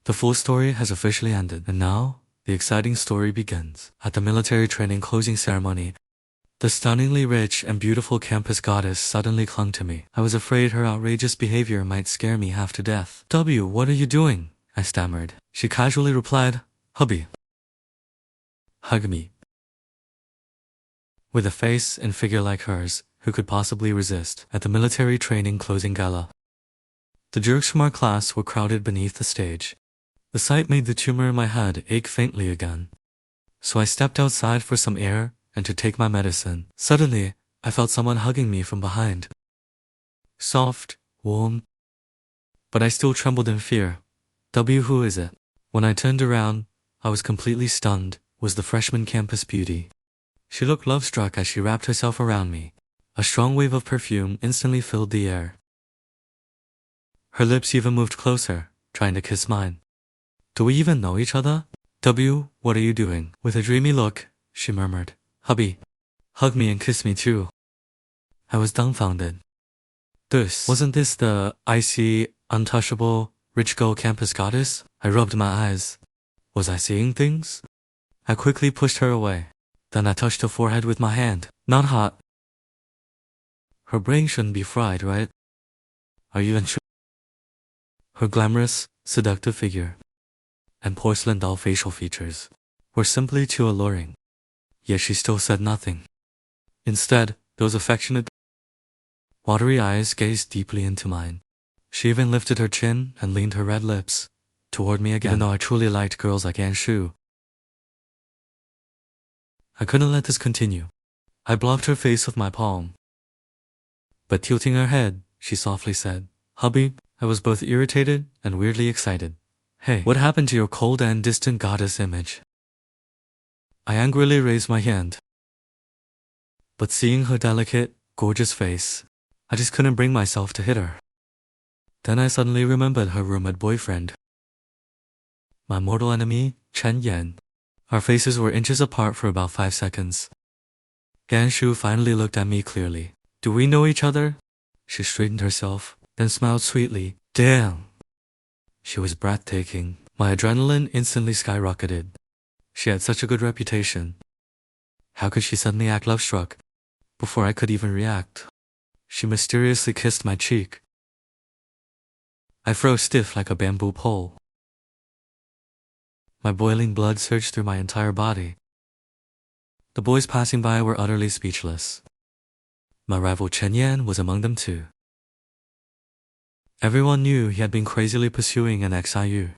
The full story has officially ended, and now the exciting story begins. At the military training closing ceremony, the stunningly rich and beautiful campus goddess suddenly clung to me. I was afraid her outrageous behavior might scare me half to death. "W, what are you doing?" I stammered. She casually replied, "Hubby, hug me." With a face and figure like hers, who could possibly resist? At the military training closing gala, the jerks from our class were crowded beneath the stage. The sight made the tumor in my head ache faintly again. So I stepped outside for some air and to take my medicine. Suddenly, I felt someone hugging me from behind. Soft, warm, but I still trembled in fear. "W, who is it?" When I turned around, I was completely stunned. Was the freshman campus beauty. She looked love-struck as she wrapped herself around me. A strong wave of perfume instantly filled the air. Her lips even moved closer, trying to kiss mine. "Do we even know each other?" "W, what are you doing?" With a dreamy look, she murmured, "Hubby, hug me and kiss me too." I was dumbfounded. Wasn't this the icy, untouchable, rich girl campus goddess? I rubbed my eyes. Was I seeing things? I quickly pushed her away. Then I touched her forehead with my hand. "Not hot." Her brain shouldn't be fried, right? Are you in? Her glamorous, seductive figure and porcelain doll facial features were simply too alluring. Yet she still said nothing. Instead, those affectionate, watery eyes gazed deeply into mine. She even lifted her chin and leaned her red lips toward me again. Even though I truly liked girls like An Shiyu, I couldn't let this continue. I blocked her face with my palm. But tilting her head, she softly said, "Hubby." I was both irritated and weirdly excited. "Hey, what happened to your cold and distant goddess image?" I angrily raised my hand. But seeing her delicate, gorgeous face, I just couldn't bring myself to hit her. Then I suddenly remembered her roommate boyfriend, my mortal enemy, Chen Yan. Our faces were inches apart for about 5 seconds. An Shiyu finally looked at me clearly. "Do we know each other?" She straightened herself, then smiled sweetly. Damn! She was breathtaking. My adrenaline instantly skyrocketed. She had such a good reputation. How could she suddenly act love-struck? Before I could even react, she mysteriously kissed my cheek. I froze stiff like a bamboo pole. My boiling blood surged through my entire body. The boys passing by were utterly speechless. My rival Chen Yan was among them too. Everyone knew he had been crazily pursuing an Xiyu.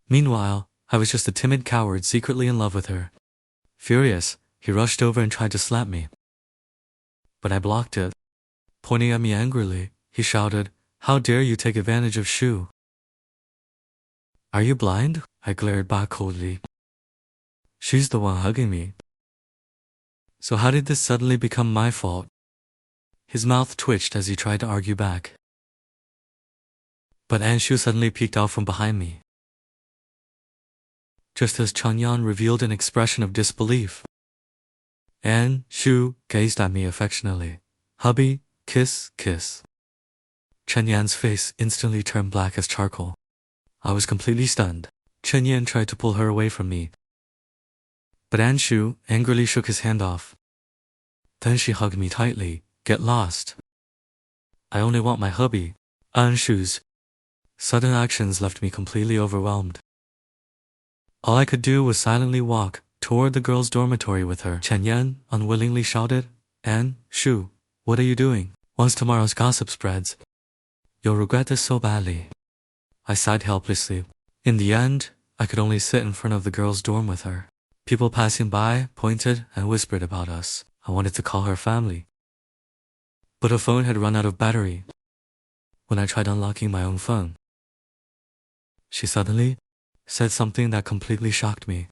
Meanwhile, I was just a timid coward secretly in love with her. Furious, he rushed over and tried to slap me. But I blocked it. Pointing at me angrily, he shouted, "How dare you take advantage of Shu?" "Are you blind?" I glared back coldly. "She's the one hugging me. So how did this suddenly become my fault?" His mouth twitched as he tried to argue back. But An Shiyu suddenly peeked out from behind me, just as Chen Yan revealed an expression of disbelief. An Shiyu gazed at me affectionately. "Hubby, kiss, kiss." Chen Yan's face instantly turned black as charcoal. I was completely stunned. Chen Yan tried to pull her away from me, but An Shiyu angrily shook his hand off. Then she hugged me tightly. "Get lost. I only want my hubby." An Shiyu's sudden actions left me completely overwhelmed. All I could do was silently walk toward the girls' dormitory with her. Chen Yan unwillingly shouted, "An Shiyu, what are you doing? Once tomorrow's gossip spreads, you'll regret this so badly." I sighed helplessly. In the end, I could only sit in front of the girls' dorm with her. People passing by pointed and whispered about us. I wanted to call her family, but her phone had run out of battery. When I tried unlocking my own phone, she suddenly said something that completely shocked me.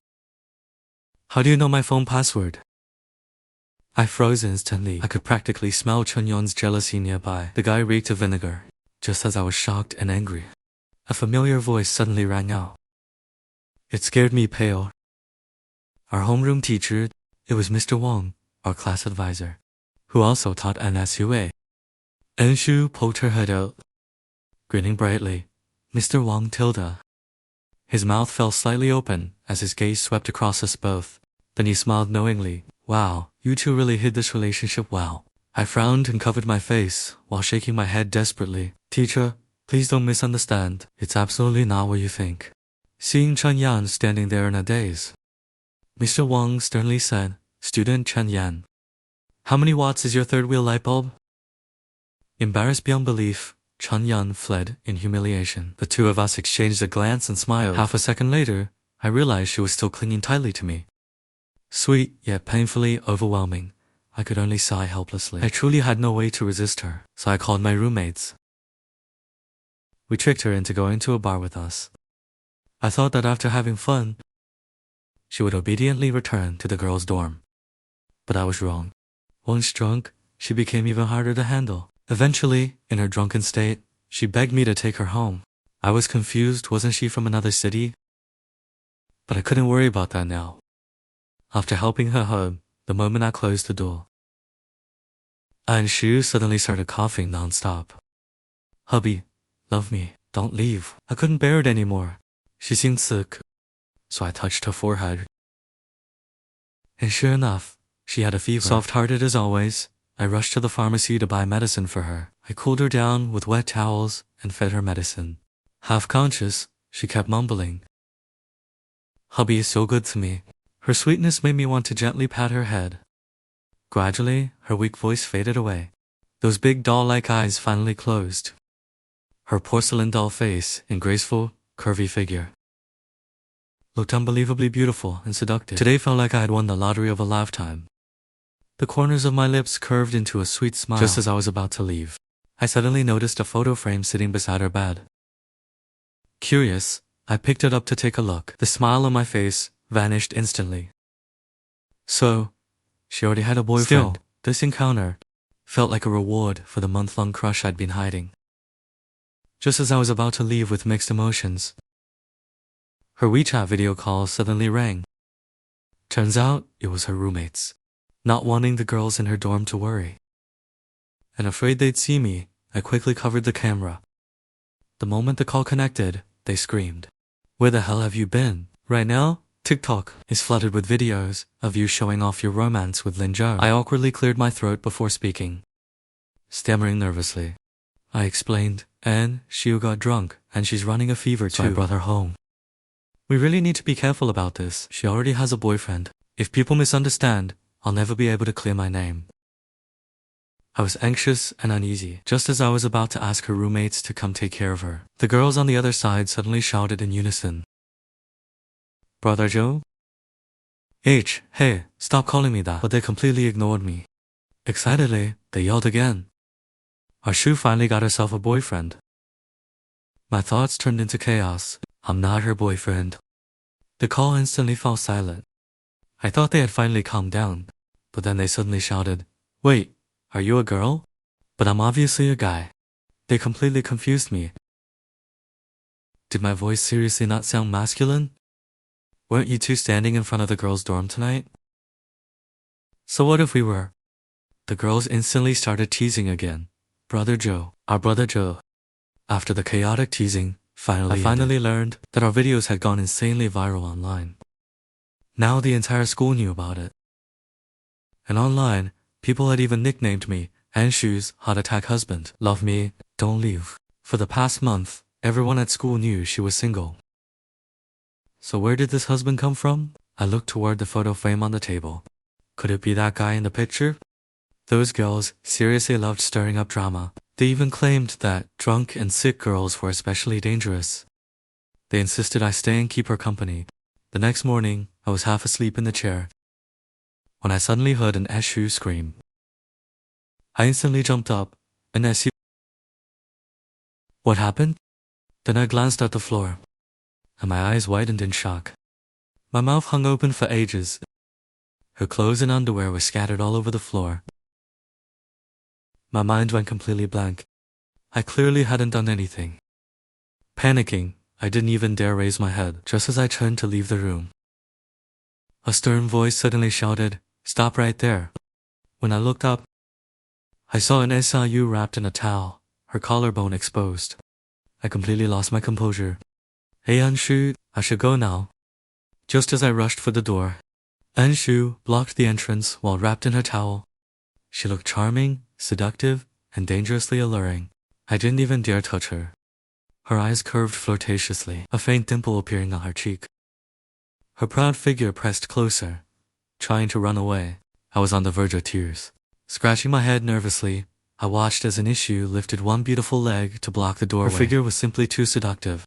"How do you know my phone password?" I froze instantly. I could practically smell Chen Yan's jealousy nearby. The guy reeked of vinegar. Just as I was shocked and angry, a familiar voice suddenly rang out. It scared me pale. Our homeroom teacher, it was Mr. Wang, our class advisor, who also taught NSUA. An Shiyu poked her head out, grinning brightly. Mr. Wang tilde. His mouth fell slightly open as his gaze swept across us both. Then he smiled knowingly. Wow, you two really hid this relationship well. I frowned and covered my face while shaking my head desperately. Teacher, please don't misunderstand. It's absolutely not what you think. Seeing Chen Yan standing there in a daze, Mr. Wang sternly said, Student Chen Yan, how many watts is your third wheel light bulb? Embarrassed beyond belief, Chen Yan fled in humiliation. The two of us exchanged a glance and smiled. Half a second later, I realized she was still clinging tightly to me. Sweet, yet painfully overwhelming. I could only sigh helplessly. I truly had no way to resist her, so I called my roommates. We tricked her into going to a bar with us. I thought that after having fun, she would obediently return to the girls' dorm. But I was wrong. Once drunk, she became even harder to handle. Eventually, in her drunken state, she begged me to take her home. I was confused, wasn't she from another city? But I couldn't worry about that now. After helping her home, the moment I closed the door, An Shiyu suddenly started coughing non-stop. Hubby, love me, don't leave. I couldn't bear it anymore. She seemed sick, so I touched her forehead. And sure enough, she had a fever. Soft-hearted as always, I rushed to the pharmacy to buy medicine for her. I cooled her down with wet towels and fed her medicine. Half conscious, she kept mumbling. Hubby is so good to me. Her sweetness made me want to gently pat her head. Gradually, her weak voice faded away. Those big doll-like eyes finally closed. Her porcelain doll face and graceful, curvy figure looked unbelievably beautiful and seductive. Today felt like I had won the lottery of a lifetime. The corners of my lips curved into a sweet smile. Just as I was about to leave, I suddenly noticed a photo frame sitting beside her bed. Curious, I picked it up to take a look. The smile on my face vanished instantly. So, she already had a boyfriend. Still, this encounter felt like a reward for the month-long crush I'd been hiding. Just as I was about to leave with mixed emotions, her WeChat video call suddenly rang. Turns out, it was her roommates, not wanting the girls in her dorm to worry. And afraid they'd see me, I quickly covered the camera. The moment the call connected, they screamed, "Where the hell have you been?" Right now, TikTok is flooded with videos of you showing off your romance with Lin Zhou. I awkwardly cleared my throat before speaking. Stammering nervously, I explained, An Shiyu got drunk and she's running a fever too. So I brought her home. We really need to be careful about this. She already has a boyfriend. If people misunderstand, I'll never be able to clear my name. I was anxious and uneasy. Just as I was about to ask her roommates to come take care of her, the girls on the other side suddenly shouted in unison, "Brother Joe? Hey, stop calling me that." But they completely ignored me. Excitedly, they yelled again, "Our Shu finally got herself a boyfriend." My thoughts turned into chaos. I'm not her boyfriend. The call instantly fell silent. I thought they had finally calmed down, but then they suddenly shouted, "Wait, are you a girl?" But I'm obviously a guy. They completely confused me. Did my voice seriously not sound masculine? Weren't you two standing in front of the girls' dorm tonight? So what if we were? The girls instantly started teasing again. Brother Joe, our brother Joe. After the chaotic teasing, I finally learned that our videos had gone insanely viral online. Now the entire school knew about it. And online, people had even nicknamed me An Shiyu's heart attack husband. Love me, don't leave. For the past month, everyone at school knew she was single. So where did this husband come from? I looked toward the photo frame on the table. Could it be that guy in the picture? Those girls seriously loved stirring up drama. They even claimed that drunk and sick girls were especially dangerous. They insisted I stay and keep her company. The next morning, I was half asleep in the chair when I suddenly heard an Eshu scream. I instantly jumped up, and Eshu. What happened? Then I glanced at the floor, and my eyes widened in shock. My mouth hung open for ages. Her clothes and underwear were scattered all over the floor. My mind went completely blank. I clearly hadn't done anything. Panicking, I didn't even dare raise my head. Just as I turned to leave the room, a stern voice suddenly shouted, "Stop right there." When I looked up, I saw an SIU wrapped in a towel, her collarbone exposed. I completely lost my composure. Hey An Shiyu, I should go now. Just as I rushed for the door, An Shiyu blocked the entrance while wrapped in her towel. She looked charming, seductive, and dangerously alluring. I didn't even dare touch her. Her eyes curved flirtatiously, a faint dimple appearing on her cheek. Her proud figure pressed closer, trying to run away. I was on the verge of tears. Scratching my head nervously, I watched as An Shiyu lifted one beautiful leg to block the doorway. Her figure was simply too seductive.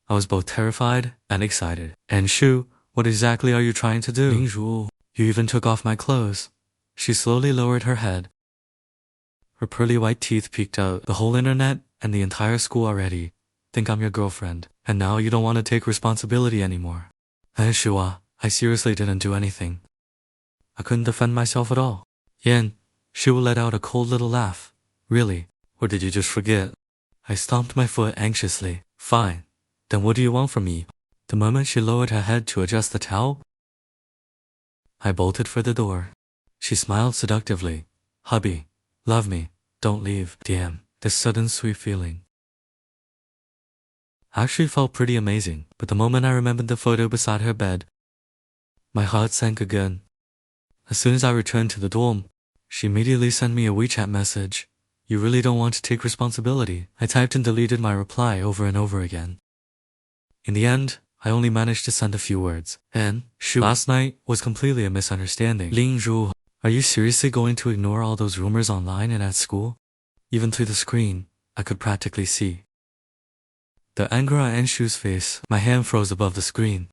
I was both terrified and excited. An Shiyu, what exactly are you trying to do? Lin Zhou, you even took off my clothes. She slowly lowered her head. Her pearly white teeth peeked out. The whole internet and the entire school already think I'm your girlfriend, and now you don't want to take responsibility anymore. An Shiyu, I seriously didn't do anything. I couldn't defend myself at all. Yan Shiyu let out a cold little laugh. Really? Or did you just forget? I stomped my foot anxiously. Fine. Then what do you want from me? The moment she lowered her head to adjust the towel, I bolted for the door. She smiled seductively. Hubby, love me, don't leave. Damn, this sudden sweet feeling actually felt pretty amazing, but the moment I remembered the photo beside her bed, my heart sank again. As soon as I returned to the dorm, she immediately sent me a WeChat message. You really don't want to take responsibility. I typed and deleted my reply over and over again. In the end, I only managed to send a few words. An Shiyu, last night was completely a misunderstanding. Lin Zhou, are you seriously going to ignore all those rumors online and at school? Even through the screen, I could practically see the anger on An Shiyu's face. My hand froze above the screen.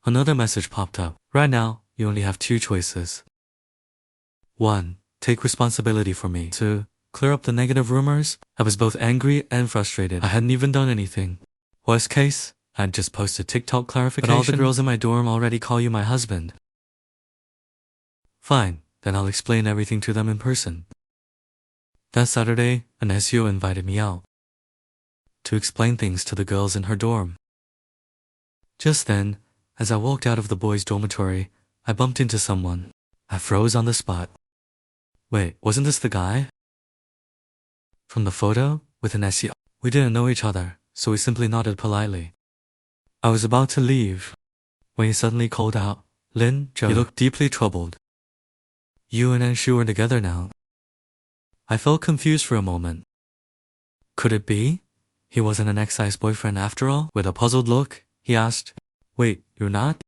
Another message popped up. Right now, you only have two choices. 1. Take responsibility for me. 2. Clear up the negative rumors. I was both angry and frustrated. I hadn't even done anything. Worst case, I'd just posted TikTok clarification. But all the girls in my dorm already call you my husband. Fine, then I'll explain everything to them in person. That Saturday, An Shiyu invited me out to explain things to the girls in her dorm. Just then, as I walked out of the boys' dormitory, I bumped into someone. I froze on the spot. Wait, wasn't this the guy from the photo with An Shiyu? We didn't know each other, so we simply nodded politely. I was about to leave when he suddenly called out, Lin Zhou. He looked deeply troubled. You and An Shiyu are together now. I felt confused for a moment. Could it be he wasn't an ex-boyfriend after all? With a puzzled look, he asked, Wait, you're not?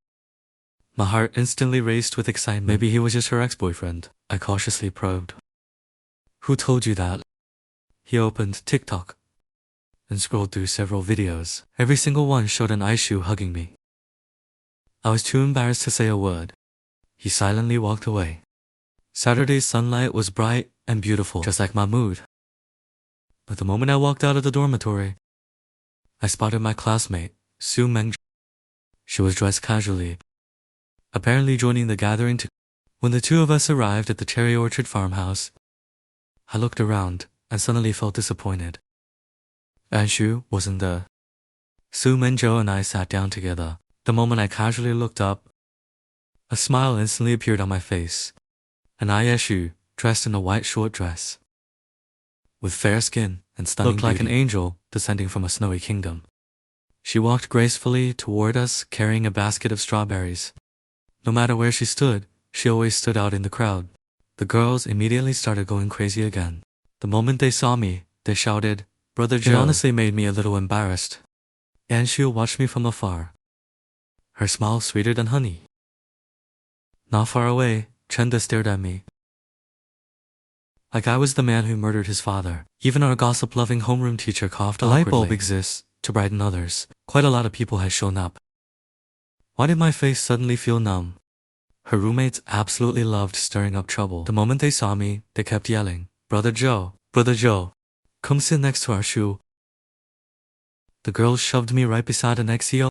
My heart instantly raced with excitement. Maybe he was just her ex-boyfriend. I cautiously probed. Who told you that? He opened TikTok and scrolled through several videos. Every single one showed An Shiyu hugging me. I was too embarrassed to say a word. He silently walked away. Saturday's sunlight was bright and beautiful, just like my mood. But the moment I walked out of the dormitory, I spotted my classmate, Su Meng. She was dressed casually, apparently joining the gathering to. When the two of us arrived at the cherry orchard farmhouse, I looked around and suddenly felt disappointed. An Shiyu wasn't there. Su Mengzhou and I sat down together. The moment I casually looked up, a smile instantly appeared on my face. An Shiyu, dressed in a white short dress, with fair skin and stunning beauty, looked like an angel descending from a snowy kingdom. She walked gracefully toward us, carrying a basket of strawberries. No matter where she stood, she always stood out in the crowd. The girls immediately started going crazy again. The moment they saw me, they shouted, Brother Joe. It honestly made me a little embarrassed. An Shiyu watched me from afar, her smile sweeter than honey. Not far away, Chenda stared at me like I was the man who murdered his father. Even our gossip-loving homeroom teacher coughed awkwardly. A light bulb exists to brighten others. Quite a lot of people had shown up. Why did my face suddenly feel numb? Her roommates absolutely loved stirring up trouble. The moment they saw me, they kept yelling, Brother Joe, come sit next to our Shiyu. The girls shoved me right beside An Shiyu,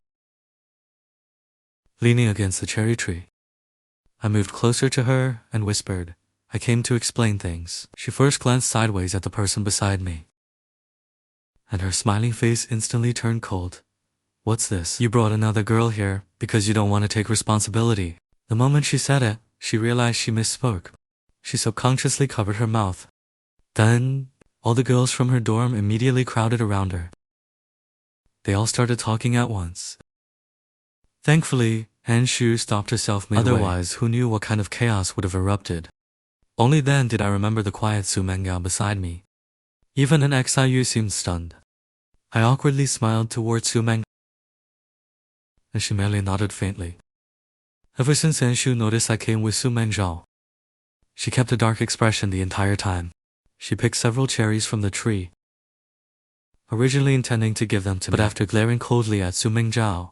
leaning against the cherry tree. I moved closer to her and whispered, I came to explain things. She first glanced sideways at the person beside me, and her smiling face instantly turned cold. What's this? You brought another girl here because you don't want to take responsibility. The moment she said it, she realized she misspoke. She subconsciously covered her mouth. Then, all the girls from her dorm immediately crowded around her. They all started talking at once. Thankfully, An Shiyu stopped herself midway. Otherwise, who knew what kind of chaos would have erupted. Only then did I remember the quiet manga beside me. Even An Shiyu seemed stunned. I awkwardly smiled towards manga, and she merely nodded faintly. Ever since An Shiyu noticed I came with Zhou, she kept a dark expression the entire time. She picked several cherries from the tree, originally intending to give them to me, but after glaring coldly at Zhou,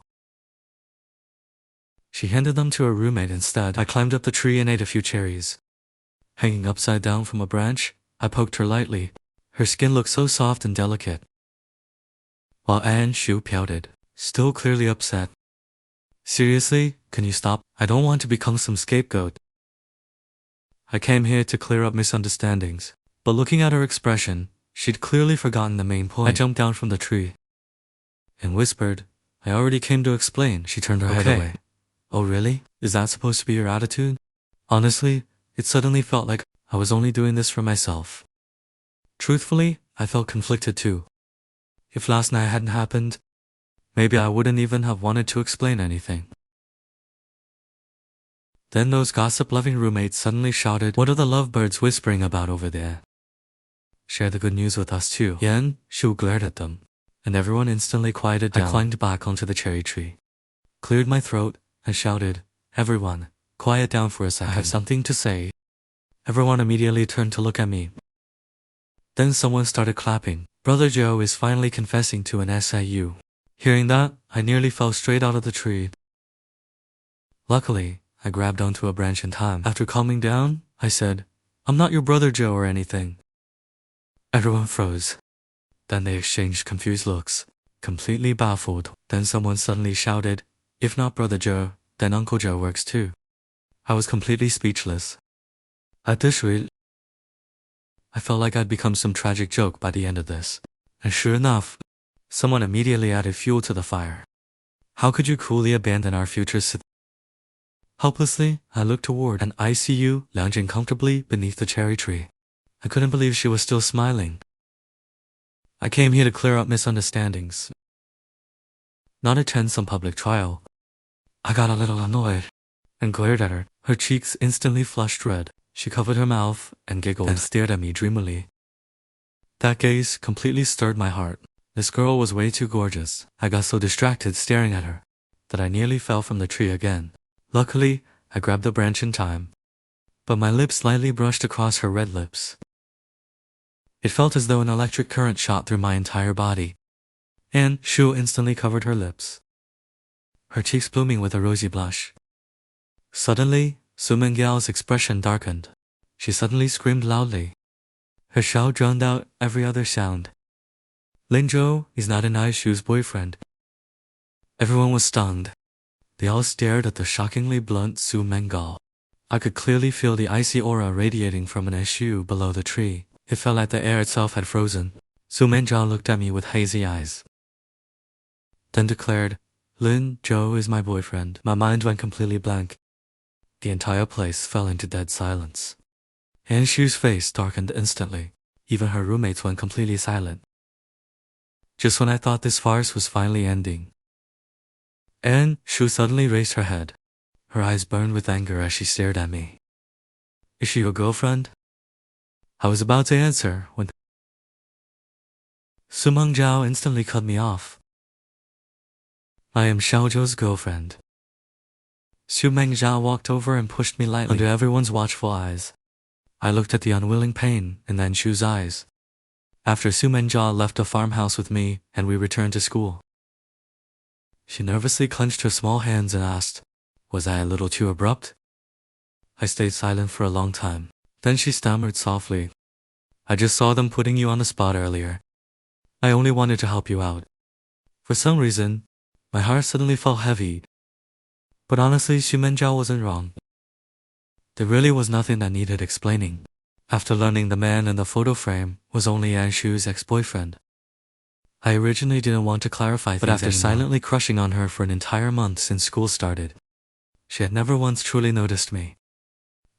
she handed them to her roommate instead. I climbed up the tree and ate a few cherries. Hanging upside down from a branch, I poked her lightly. Her skin looked so soft and delicate. While An Shiyu pouted, still clearly upset. Seriously, can you stop? I don't want to become some scapegoat. I came here to clear up misunderstandings. But looking at her expression, she'd clearly forgotten the main point. I jumped down from the tree and whispered, I already came to explain. She turned her head away. Oh really? Is that supposed to be your attitude? Honestly, it suddenly felt like I was only doing this for myself. Truthfully, I felt conflicted too. If last night hadn't happened, maybe I wouldn't even have wanted to explain anything. Then those gossip-loving roommates suddenly shouted, what are the lovebirds whispering about over there? Share the good news with us too. An Shiyu glared at them, and everyone instantly quieted down. I climbed back onto the cherry tree, cleared my throat, and shouted, everyone, quiet down for a second. I have something to say. Everyone immediately turned to look at me. Then someone started clapping. Brother Joe is finally confessing to An Shiyu. Hearing that, I nearly fell straight out of the tree. Luckily, I grabbed onto a branch in time. After calming down, I said, I'm not your brother Joe or anything. Everyone froze. Then they exchanged confused looks, completely baffled. Then someone suddenly shouted, if not Brother Joe, then Uncle Joe works too. I was completely speechless. At this rate, I felt like I'd become some tragic joke by the end of this. And sure enough, someone immediately added fuel to the fire. How could you coolly abandon our future? Helplessly, I looked toward An Shiyu lounging comfortably beneath the cherry tree. I couldn't believe she was still smiling. I came here to clear up misunderstandings, not attend some public trial. I got a little annoyed and glared at her. Her cheeks instantly flushed red. She covered her mouth and giggled and stared at me dreamily. That gaze completely stirred my heart. This girl was way too gorgeous. I got so distracted staring at her that I nearly fell from the tree again. Luckily, I grabbed the branch in time, but my lips slightly brushed across her red lips. It felt as though an electric current shot through my entire body. An Shiyu instantly covered her lips, her cheeks blooming with a rosy blush. Suddenly, Gal's expression darkened. She suddenly screamed loudly. Her shout drowned out every other sound. Lin Zhou is not An Shiyu's boyfriend. Everyone was stunned. They all stared at the shockingly blunt Gal. I could clearly feel the icy aura radiating from An Shiyu below the tree. It felt like the air itself had frozen. Gal looked at me with hazy eyes, then declared, Lin Zhou is my boyfriend. My mind went completely blank. The entire place fell into dead silence. An Shiyu's face darkened instantly. Even her roommates went completely silent. Just when I thought this farce was finally ending, An Shiyu suddenly raised her head. Her eyes burned with anger as she stared at me. Is she your girlfriend? I was about to answer when Zhao instantly cut me off. I am Xiaozhou's girlfriend. Zhao walked over and pushed me lightly under everyone's watchful eyes. I looked at the unwilling pain in An Shiyu's eyes. After Zhao left the farmhouse with me and we returned to school, she nervously clenched her small hands and asked, was I a little too abrupt? I stayed silent for a long time. Then she stammered softly, I just saw them putting you on the spot earlier. I only wanted to help you out. For some reason, my heart suddenly felt heavy. But honestly, Zhao wasn't wrong. There really was nothing that needed explaining. After learning the man in the photo frame was only An Shiyu's ex-boyfriend, I originally didn't want to clarify things but after silently crushing on her for an entire month since school started, she had never once truly noticed me.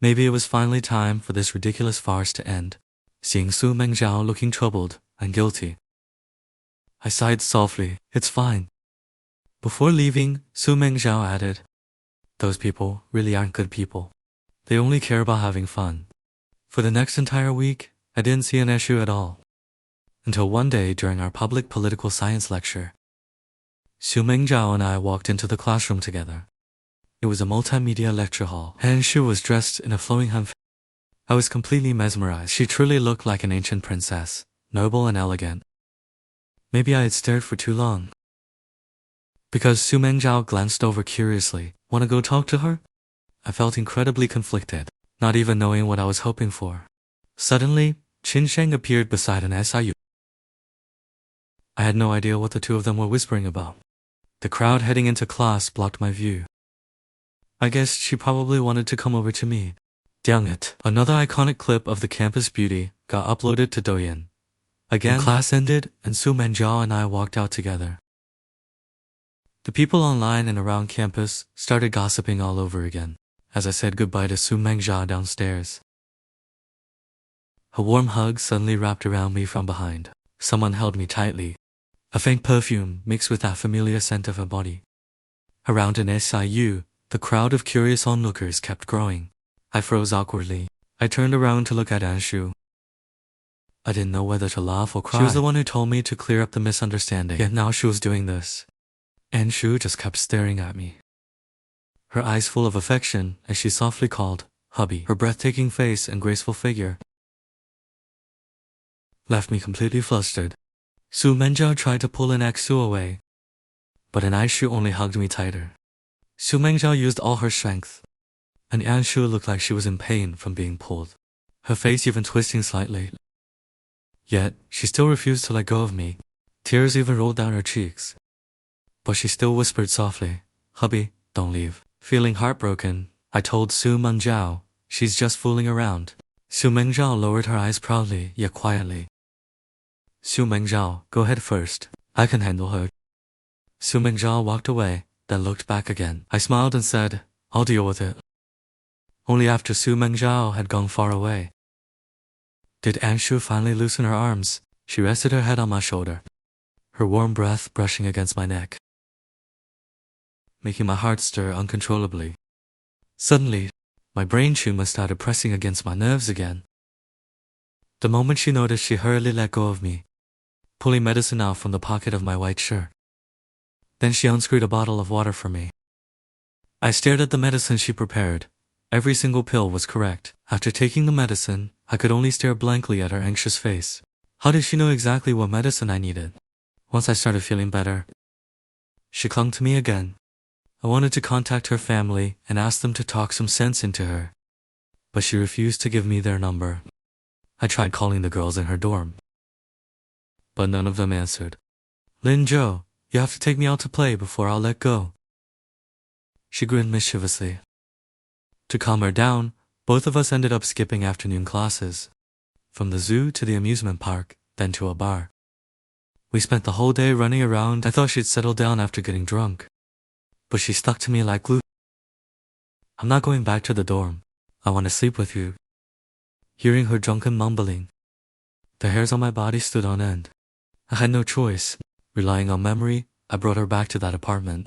Maybe it was finally time for this ridiculous farce to end. Seeing Zhao looking troubled and guilty, I sighed softly. It's fine. Before leaving, Su Mengzhao added, those people really aren't good people. They only care about having fun. For the next entire week, I didn't see an issue at all. Until one day during our public political science lecture, Su Mengzhao and I walked into the classroom together. It was a multimedia lecture hall. An Shiyu was dressed in a flowing han. I was completely mesmerized. She truly looked like an ancient princess, noble and elegant. Maybe I had stared for too long. Because Su Mengzhao glanced over curiously. "Wanna go talk to her?" I felt incredibly conflicted, not even knowing what I was hoping for. Suddenly, Qin Sheng appeared beside An Shiyu. I had no idea what the two of them were whispering about. The crowd heading into class blocked my view. I guess she probably wanted to come over to me. Dang it. Another iconic clip of the campus beauty got uploaded to Douyin. Again, class ended and Su Mengzhao and I walked out together. The people online and around campus started gossiping all over again as I said goodbye to Su Mengzhao downstairs. A warm hug suddenly wrapped around me from behind. Someone held me tightly. A faint perfume mixed with that familiar scent of her body. Around An Shiyu, the crowd of curious onlookers kept growing. I froze awkwardly. I turned around to look at An Shiyu. I didn't know whether to laugh or cry. She was the one who told me to clear up the misunderstanding. Yet now she was doing this. An Shiyu just kept staring at me, her eyes full of affection as she softly called, "Hubby." Her breathtaking face and graceful figure left me completely flustered. Su Mengzhao tried to pull An Shiyu away, but An Shiyu only hugged me tighter. Su Mengzhao used all her strength, and An Shiyu looked like she was in pain from being pulled, her face even twisting slightly. Yet, she still refused to let go of me. Tears even rolled down her cheeks. But she still whispered softly, "Hubby, don't leave." Feeling heartbroken, I told Su Mengzhao, "She's just fooling around." Su Mengzhao lowered her eyes proudly, yet quietly. "Su Mengzhao, go ahead first. I can handle her." Su Mengzhao walked away, then looked back again. I smiled and said, "I'll deal with it." Only after Su Mengzhao had gone far away did An Shiyu finally loosen her arms. She rested her head on my shoulder, her warm breath brushing against my neck, making my heart stir uncontrollably. Suddenly, my brain tumor started pressing against my nerves again. The moment she noticed, she hurriedly let go of me, pulling medicine out from the pocket of my white shirt. Then she unscrewed a bottle of water for me. I stared at the medicine she prepared. Every single pill was correct. After taking the medicine, I could only stare blankly at her anxious face. How did she know exactly what medicine I needed? Once I started feeling better, she clung to me again. I wanted to contact her family and ask them to talk some sense into her, but she refused to give me their number. I tried calling the girls in her dorm, but none of them answered. "Lin Zhou, you have to take me out to play before I'll let go." She grinned mischievously. To calm her down, both of us ended up skipping afternoon classes, from the zoo to the amusement park, then to a bar. We spent the whole day running around. I thought she'd settle down after getting drunk, but she stuck to me like glue. "I'm not going back to the dorm. I want to sleep with you." Hearing her drunken mumbling, the hairs on my body stood on end. I had no choice. Relying on memory, I brought her back to that apartment.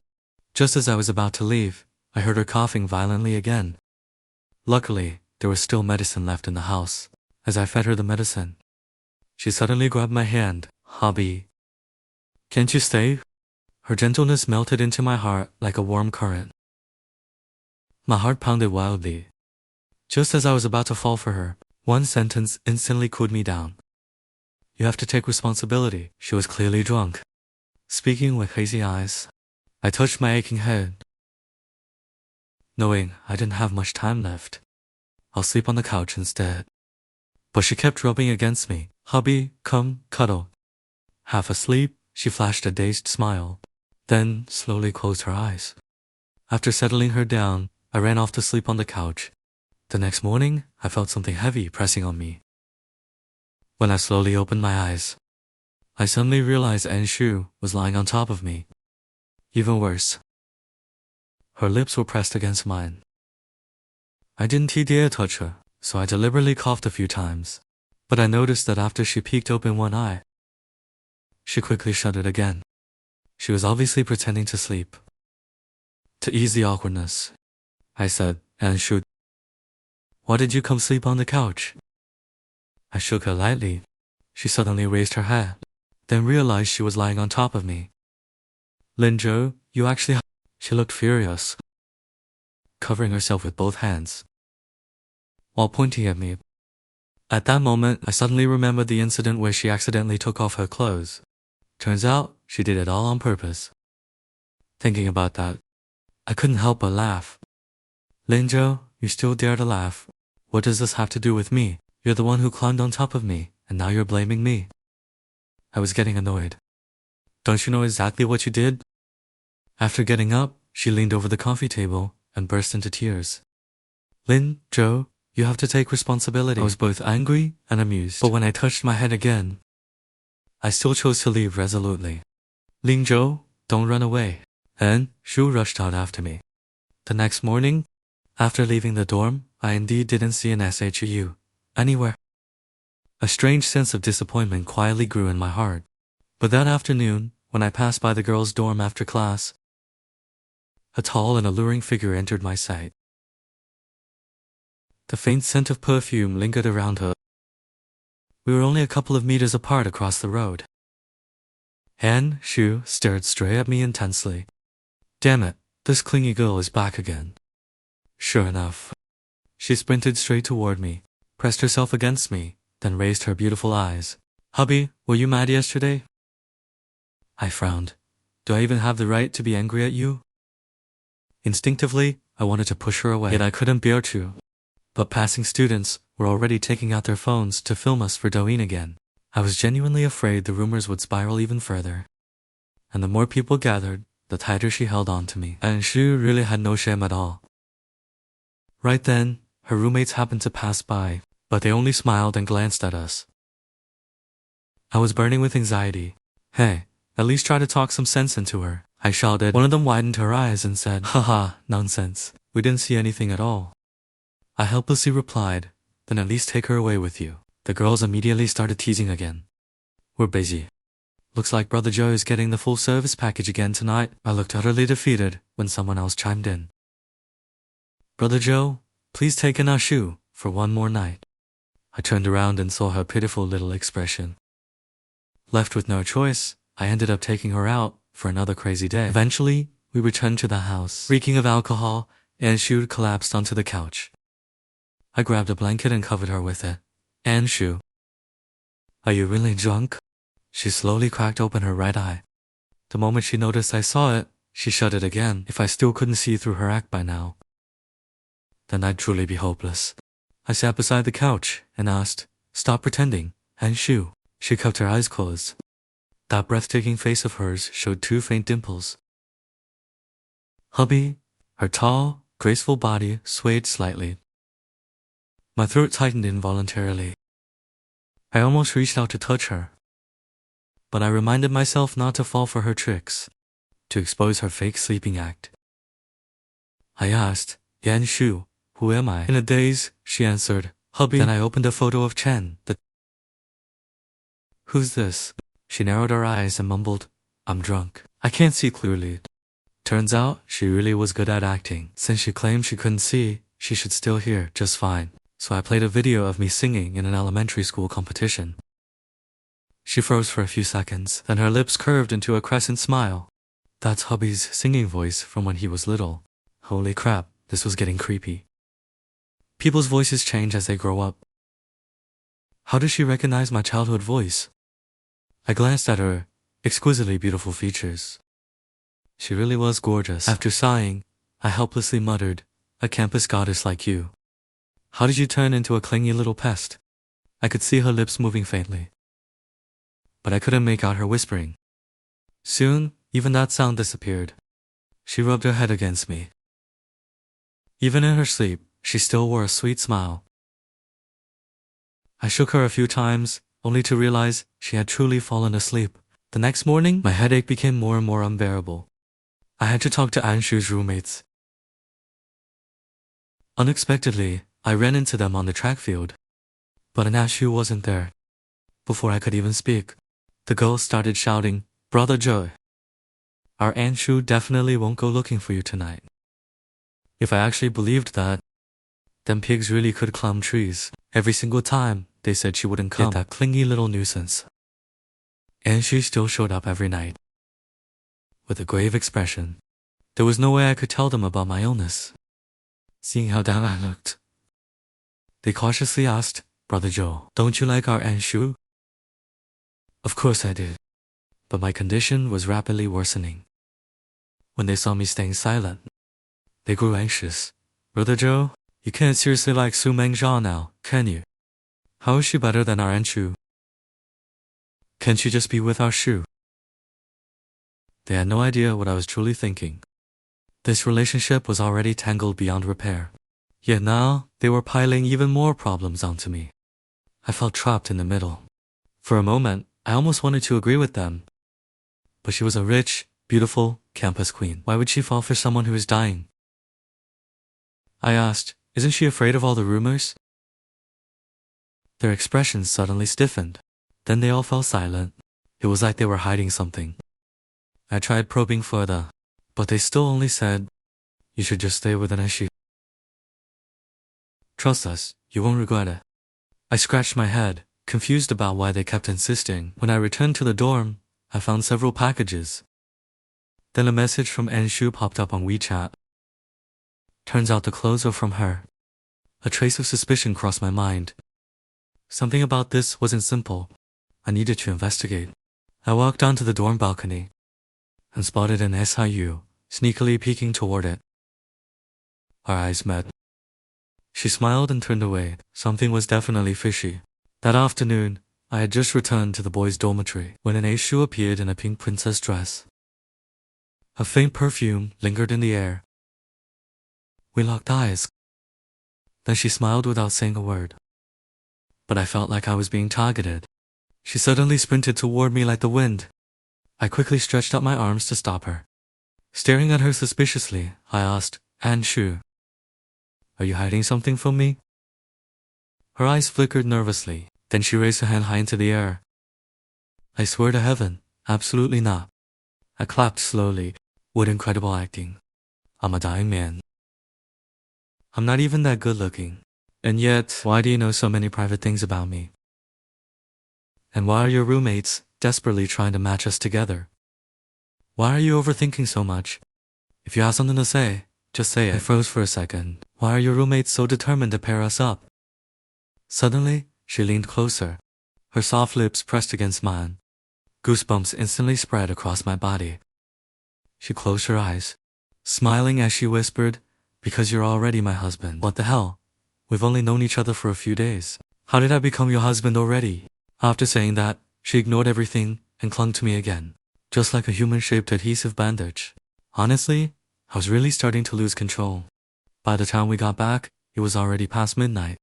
Just as I was about to leave, I heard her coughing violently again. Luckily, there was still medicine left in the house. As I fed her the medicine, she suddenly grabbed my hand. "Hubby, can't you stay?" Her gentleness melted into my heart like a warm current. My heart pounded wildly. Just as I was about to fall for her, one sentence instantly cooled me down. "You have to take responsibility." She was clearly drunk, speaking with hazy eyes. I touched my aching head, knowing I didn't have much time left. "I'll sleep on the couch instead." But she kept rubbing against me. "Hubby, come, cuddle." Half asleep, she flashed a dazed smile, then slowly closed her eyes. After settling her down, I ran off to sleep on the couch. The next morning, I felt something heavy pressing on me. When I slowly opened my eyes, I suddenly realized An Shiyu was lying on top of me. Even worse, her lips were pressed against mine. I didn't dare touch her, so I deliberately coughed a few times. But I noticed that after she peeked open one eye, She quickly shut it again. She was obviously pretending to sleep. To ease the awkwardness, I said, An Shiyu, why did you come sleep on the couch? I shook her lightly. She suddenly raised her head, then realized she was lying on top of me. Lin Zhou, you actually... She looked furious, covering herself with both hands, while pointing at me. At that moment, I suddenly remembered the incident where she accidentally took off her clothes. Turns out, she did it all on purpose. Thinking about that, I couldn't help but laugh. Lin Zhou, you still dare to laugh. What does this have to do with me? You're the one who climbed on top of me, and now you're blaming me. I was getting annoyed. Don't you know exactly what you did? After getting up, she leaned over the coffee table and burst into tears. Lin Zhou, you have to take responsibility. I was both angry and amused, but when I touched my head again, I still chose to leave resolutely. Lin Zhou, don't run away. An Shiyu rushed out after me. The next morning, after leaving the dorm, I indeed didn't see an SHU anywhere. A strange sense of disappointment quietly grew in my heart. But that afternoon, when I passed by the girls' dorm after class, a tall and alluring figure entered my sight. The faint scent of perfume lingered around her. We were only a couple of meters apart across the road. An Shiyu stared straight at me intensely. Damn it, this clingy girl is back again. Sure enough, she sprinted straight toward me, pressed herself against me, then raised her beautiful eyes. Hubby, were you mad yesterday? I frowned. Do I even have the right to be angry at you? Instinctively, I wanted to push her away, yet I couldn't bear to. But passing students were already taking out their phones to film us for Douyin again. I was genuinely afraid the rumors would spiral even further. And the more people gathered, the tighter she held on to me. And she really had no shame at all. Right then, her roommates happened to pass by, but they only smiled and glanced at us. I was burning with anxiety. Hey, at least try to talk some sense into her, I shouted. One of them widened her eyes and said, haha, nonsense. We didn't see anything at all. I helplessly replied, then at least take her away with you. The girls immediately started teasing again. We're busy. Looks like Brother Joe is getting the full service package again tonight. I looked utterly defeated when someone else chimed in. Brother Joe, please take An Shiyu for one more night. I turned around and saw her pitiful little expression. Left with no choice, I ended up taking her out for another crazy day. Eventually, we returned to the house. Reeking of alcohol, An Shiyu collapsed onto the couch. I grabbed a blanket and covered her with it. An Shiyu, are you really drunk? She slowly cracked open her right eye. The moment she noticed I saw it, she shut it again. If I still couldn't see through her act by now, then I'd truly be hopeless. I sat beside the couch and asked, stop pretending, An Shiyu. She kept her eyes closed. That breathtaking face of hers showed two faint dimples. Hubby, her tall, graceful body swayed slightly. My throat tightened involuntarily. I almost reached out to touch her, but I reminded myself not to fall for her tricks, to expose her fake sleeping act. I asked, An Shiyu, who am I? In a daze, she answered, Hubby. Then I opened a photo of Chen. Who's this? She narrowed her eyes and mumbled, I'm drunk. I can't see clearly. Turns out, she really was good at acting. Since she claimed she couldn't see, she should still hear just fine. So I played a video of me singing in an elementary school competition. She froze for a few seconds, then her lips curved into a crescent smile. That's Hubby's singing voice from when he was little. Holy crap, this was getting creepy. People's voices change as they grow up. How does she recognize my childhood voice? I glanced at her exquisitely beautiful features. She really was gorgeous. After sighing, I helplessly muttered, a campus goddess like you. How did you turn into a clingy little pest? I could see her lips moving faintly, but I couldn't make out her whispering. Soon, even that sound disappeared. She rubbed her head against me. Even in her sleep, she still wore a sweet smile. I shook her a few times, only to realize she had truly fallen asleep. The next morning, my headache became more and more unbearable. I had to talk to An Shiyu's roommates. Unexpectedly, I ran into them on the track field, but An Shiyu wasn't there. Before I could even speak, The girls started shouting, "Brother Joe, our An Shiyu definitely won't go looking for you tonight." If I actually believed that, them pigs really could climb trees. Every single time they said she wouldn't come. Yet that clingy little nuisance. And she still showed up every night. With a grave expression. There was no way I could tell them about my illness. Seeing how down I looked, they cautiously asked, "Brother Joe, don't you like our An Shiyu?" Of course I did. But my condition was rapidly worsening. When they saw me staying silent, they grew anxious. "Brother Joe, you can't seriously like Su Mengzha now, can you? How is she better than our An Shiyu? Can't you just be with our Shiyu?" They had no idea what I was truly thinking. This relationship was already tangled beyond repair. Yet now, they were piling even more problems onto me. I felt trapped in the middle. For a moment, I almost wanted to agree with them. But she was a rich, beautiful campus queen. Why would she fall for someone who is dying? I asked, "Isn't she afraid of all the rumors?" Their expressions suddenly stiffened. Then they all fell silent. It was like they were hiding something. I tried probing further, but they still only said, "You should just stay with An Shiyu. Trust us, you won't regret it." I scratched my head, confused about why they kept insisting. When I returned to the dorm, I found several packages. Then a message from An Shiyu popped up on WeChat. Turns out the clothes were from her. A trace of suspicion crossed my mind. Something about this wasn't simple. I needed to investigate. I walked onto the dorm balcony and spotted an SIU sneakily peeking toward it. Our eyes met. She smiled and turned away. Something was definitely fishy. That afternoon, I had just returned to the boys' dormitory when an Aishu appeared in a pink princess dress. A faint perfume lingered in the air. We locked eyes. Then she smiled without saying a word. But I felt like I was being targeted. She suddenly sprinted toward me like the wind. I quickly stretched out my arms to stop her. Staring at her suspiciously, I asked, "An Shiyu, are you hiding something from me?" Her eyes flickered nervously. Then she raised her hand high into the air. "I swear to heaven, absolutely not." I clapped slowly. What incredible acting. I'm a dying man. I'm not even that good looking. And yet, why do you know so many private things about me? And why are your roommates desperately trying to match us together? Why are you overthinking so much? If you have something to say, just say it. I froze for a second. Why are your roommates so determined to pair us up? Suddenly, she leaned closer. Her soft lips pressed against mine. Goosebumps instantly spread across my body. She closed her eyes, smiling as she whispered, "Because you're already my husband." What the hell? We've only known each other for a few days. How did I become your husband already? After saying that, she ignored everything and clung to me again, just like a human-shaped adhesive bandage. Honestly, I was really starting to lose control. By the time we got back, it was already past midnight.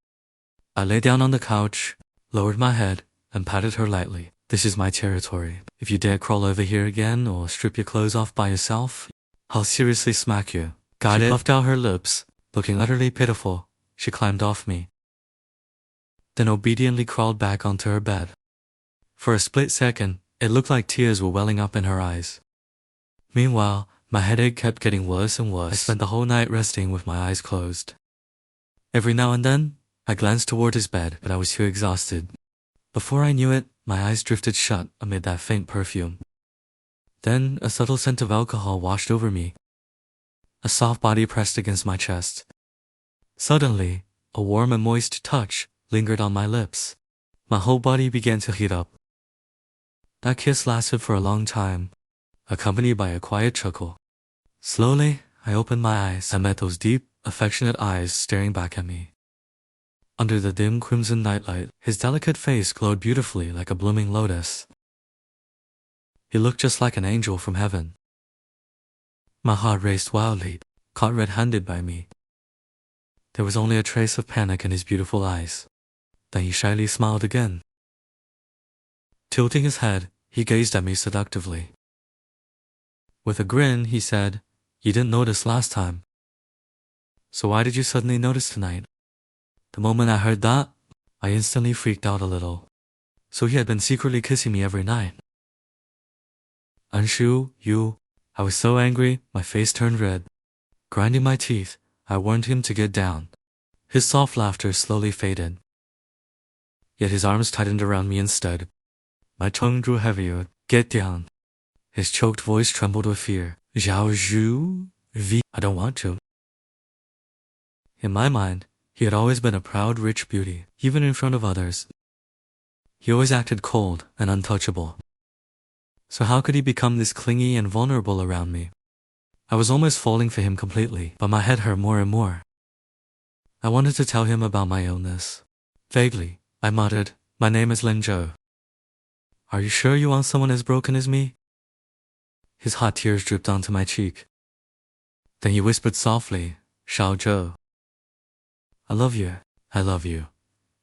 I lay down on the couch, lowered my head, and patted her lightly. "This is my territory. If you dare crawl over here again or strip your clothes off by yourself, I'll seriously smack you." Got it? She puffed out her lips, looking utterly pitiful. She climbed off me, then obediently crawled back onto her bed. For a split second, it looked like tears were welling up in her eyes. Meanwhile, my headache kept getting worse and worse. I spent the whole night resting with my eyes closed. Every now and then, I glanced toward his bed, but I was too exhausted. Before I knew it, my eyes drifted shut amid that faint perfume. Then, a subtle scent of alcohol washed over me. A soft body pressed against my chest. Suddenly, a warm and moist touch lingered on my lips. My whole body began to heat up. That kiss lasted for a long time, accompanied by a quiet chuckle. Slowly, I opened my eyes and met those deep, affectionate eyes staring back at me. Under the dim crimson nightlight, his delicate face glowed beautifully like a blooming lotus. He looked just like an angel from heaven. My heart raced wildly, caught red-handed by me. There was only a trace of panic in his beautiful eyes. Then he shyly smiled again. Tilting his head, he gazed at me seductively. With a grin, he said, "You didn't notice last time. So why did you suddenly notice tonight?" The moment I heard that, I instantly freaked out a little. So he had been secretly kissing me every night. An Shiyu, you. I was so angry, my face turned red. Grinding my teeth, I warned him to get down. His soft laughter slowly faded. Yet his arms tightened around me instead. My tongue grew heavier. Get down. His choked voice trembled with fear. Zhao Zhu? I don't want to. In my mind, he had always been a proud, rich beauty, even in front of others. He always acted cold and untouchable. So how could he become this clingy and vulnerable around me? I was almost falling for him completely, but my head hurt more and more. I wanted to tell him about my illness. Vaguely, I muttered, "My name is Lin Zhou. Are you sure you want someone as broken as me?" His hot tears dripped onto my cheek. Then he whispered softly, "Shao Zhou. I love you. I love you."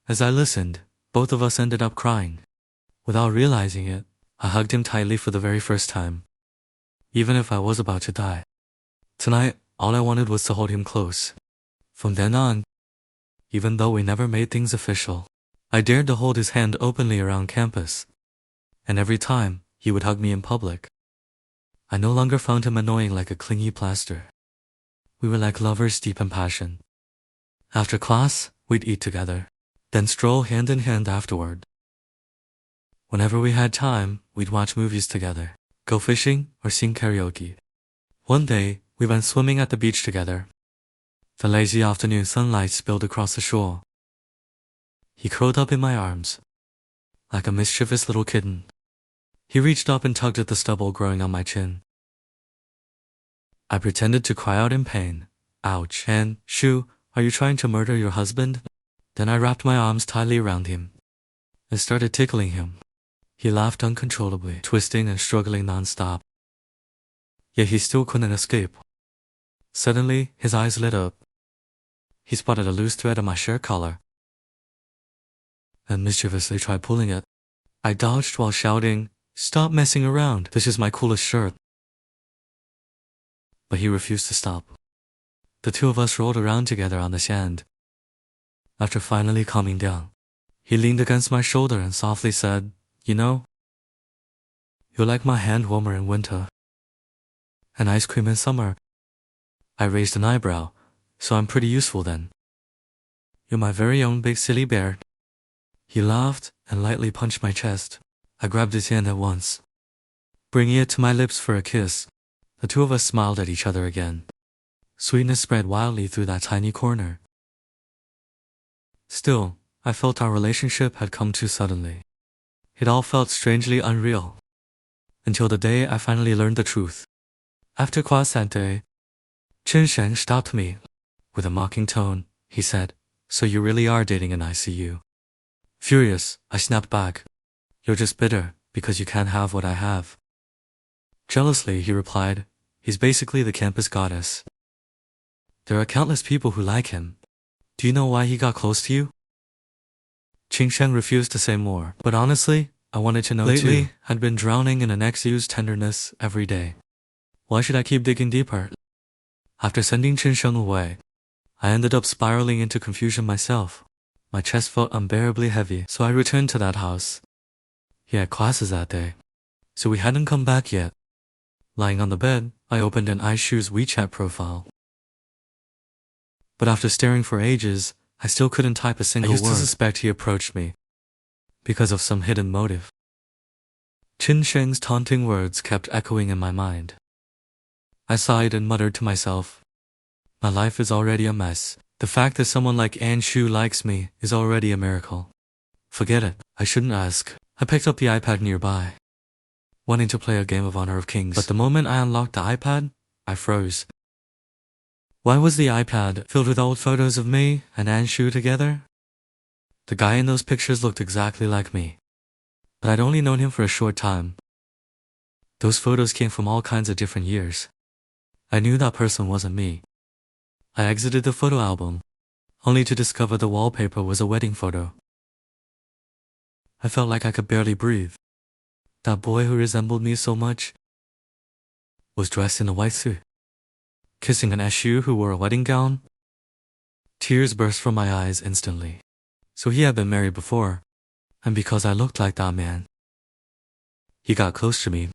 As I listened, both of us ended up crying. Without realizing it, I hugged him tightly for the very first time. Even if I was about to die. Tonight, all I wanted was to hold him close. From then on, even though we never made things official, I dared to hold his hand openly around campus. And every time, he would hug me in public. I no longer found him annoying like a clingy plaster. We were like lovers deep in passion. After class, we'd eat together, then stroll hand in hand afterward. Whenever we had time, we'd watch movies together, go fishing, or sing karaoke. One day, we went swimming at the beach together. The lazy afternoon sunlight spilled across the shore. He curled up in my arms, like a mischievous little kitten. He reached up and tugged at the stubble growing on my chin. I pretended to cry out in pain. Ouch. An Shiyu, are you trying to murder your husband? Then I wrapped my arms tightly around him and started tickling him. He laughed uncontrollably, twisting and struggling non-stop. Yet he still couldn't escape. Suddenly, his eyes lit up. He spotted a loose thread on my shirt collar and mischievously tried pulling it. I dodged while shouting, "Stop messing around, this is my coolest shirt." But he refused to stop. The two of us rolled around together on the sand. After finally calming down, he leaned against my shoulder and softly said, "You know, you're like my hand warmer in winter and ice cream in summer." I raised an eyebrow, "So I'm pretty useful then. You're my very own big silly bear." He laughed and lightly punched my chest. I grabbed his hand at once, bringing it to my lips for a kiss. The two of us smiled at each other again. Sweetness spread wildly through that tiny corner. Still, I felt our relationship had come too suddenly. It all felt strangely unreal. Until the day I finally learned the truth. After class that day, Chen Sheng stopped me. With a mocking tone, he said, "So you really are dating an ICU." Furious, I snapped back, "You're just bitter because you can't have what I have." Jealously, he replied, "He's basically the campus goddess. There are countless people who like him. Do you know why he got close to you?" Qing Sheng refused to say more, but honestly, I wanted to know too. Lately, I'd been drowning in an ex-Yu's tenderness every day. Why should I keep digging deeper? After sending Qin Sheng away, I ended up spiraling into confusion myself. My chest felt unbearably heavy, so I returned to that house. He had classes that day, so we hadn't come back yet. Lying on the bed, I opened An Shiyu's WeChat profile. But after staring for ages, I still couldn't type a single word. I used to suspect he approached me because of some hidden motive. Qin Sheng's taunting words kept echoing in my mind. I sighed and muttered to myself, "My life is already a mess. The fact that someone like An Shiyu likes me is already a miracle. Forget it, I shouldn't ask." I picked up the iPad nearby, wanting to play a game of Honor of Kings. But the moment I unlocked the iPad, I froze. Why was the iPad filled with old photos of me and An Shiyu together? The guy in those pictures looked exactly like me, but I'd only known him for a short time. Those photos came from all kinds of different years. I knew that person wasn't me. I exited the photo album, only to discover the wallpaper was a wedding photo. I felt like I could barely breathe. That boy who resembled me so much was dressed in a white suit, kissing an Shiyu who wore a wedding gown. Tears burst from my eyes instantly. So he had been married before, and because I looked like that man, he got close to me.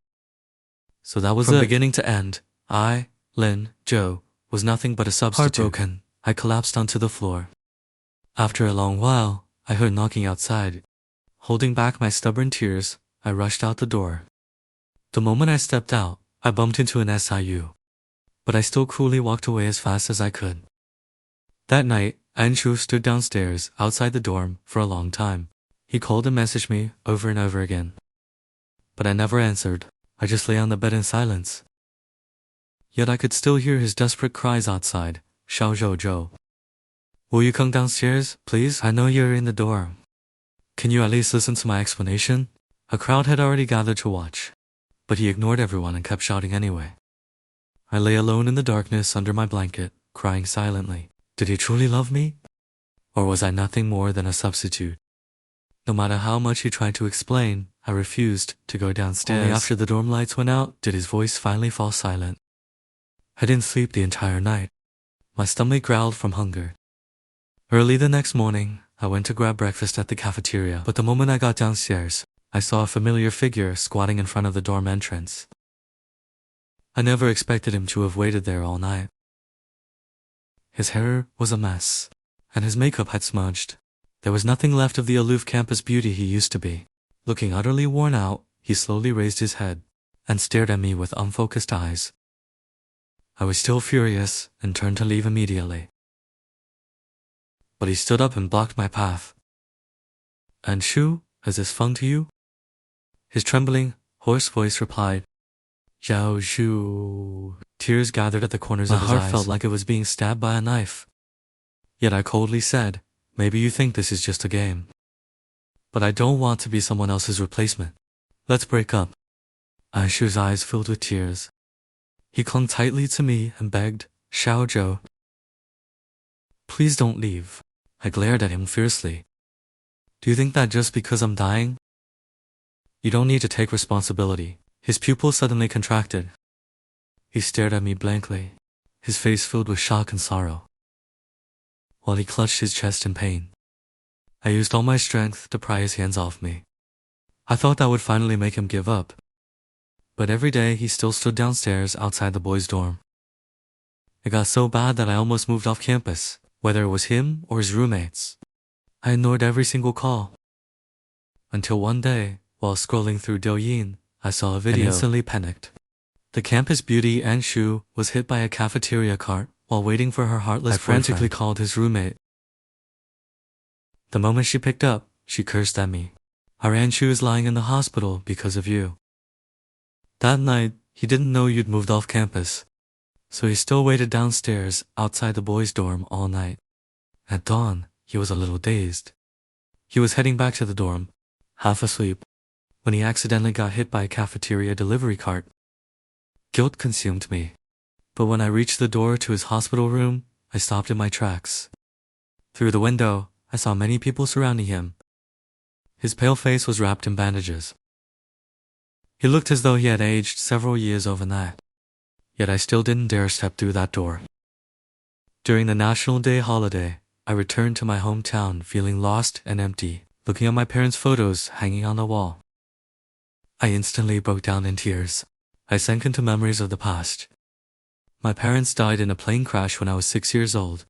So that was it. From beginning to end, I, Lin Zhou, was nothing but a substitute. Heartbroken, I collapsed onto the floor. After a long while, I heard knocking outside. Holding back my stubborn tears, I rushed out the door. The moment I stepped out, I bumped into an SIU. But I still coolly walked away as fast as I could. That night, An Shiyu stood downstairs outside the dorm for a long time. He called and messaged me over and over again. But I never answered. I just lay on the bed in silence. Yet I could still hear his desperate cries outside. Xiao Zhou Zhou. Will you come downstairs, please? I know you're in the dorm. Can you at least listen to my explanation? A crowd had already gathered to watch. But he ignored everyone and kept shouting anyway. I lay alone in the darkness under my blanket, crying silently. Did he truly love me? Or was I nothing more than a substitute? No matter how much he tried to explain, I refused to go downstairs. Only after the dorm lights went out did his voice finally fall silent. I didn't sleep the entire night. My stomach growled from hunger. Early the next morning, I went to grab breakfast at the cafeteria, but the moment I got downstairs, I saw a familiar figure squatting in front of the dorm entrance. I never expected him to have waited there all night. His hair was a mess, and his makeup had smudged. There was nothing left of the aloof campus beauty he used to be. Looking utterly worn out, he slowly raised his head and stared at me with unfocused eyes. I was still furious and turned to leave immediately. But he stood up and blocked my path. An Shiyu, is this fun to you? His trembling, hoarse voice replied. Yao Zhu. Tears gathered at the corners of his eyes. My heart felt like it was being stabbed by a knife. Yet I coldly said, maybe you think this is just a game. But I don't want to be someone else's replacement. Let's break up. An Shiyu's eyes filled with tears. He clung tightly to me and begged, Xiao Zhou. Please don't leave. I glared at him fiercely. Do you think that just because I'm dying? You don't need to take responsibility. His pupils suddenly contracted. He stared at me blankly, his face filled with shock and sorrow, while he clutched his chest in pain. I used all my strength to pry his hands off me. I thought that would finally make him give up. But every day he still stood downstairs outside the boys' dorm. It got so bad that I almost moved off campus, whether it was him or his roommates. I ignored every single call. Until one day, while scrolling through Douyin, I saw a video and instantly panicked. The campus beauty An Shiyu was hit by a cafeteria cart while waiting for her heartless boyfriend. I frantically called his roommate. The moment she picked up, she cursed at me. Our An Shiyu is lying in the hospital because of you. That night, he didn't know you'd moved off campus, so he still waited downstairs outside the boys' dorm all night. At dawn, he was a little dazed. He was heading back to the dorm, half asleep, when he accidentally got hit by a cafeteria delivery cart. Guilt consumed me. But when I reached the door to his hospital room, I stopped in my tracks. Through the window, I saw many people surrounding him. His pale face was wrapped in bandages. He looked as though he had aged several years overnight. Yet I still didn't dare step through that door. During the National Day holiday, I returned to my hometown feeling lost and empty, looking at my parents' photos hanging on the wall. I instantly broke down in tears. I sank into memories of the past. My parents died in a plane crash when I was 6 years old.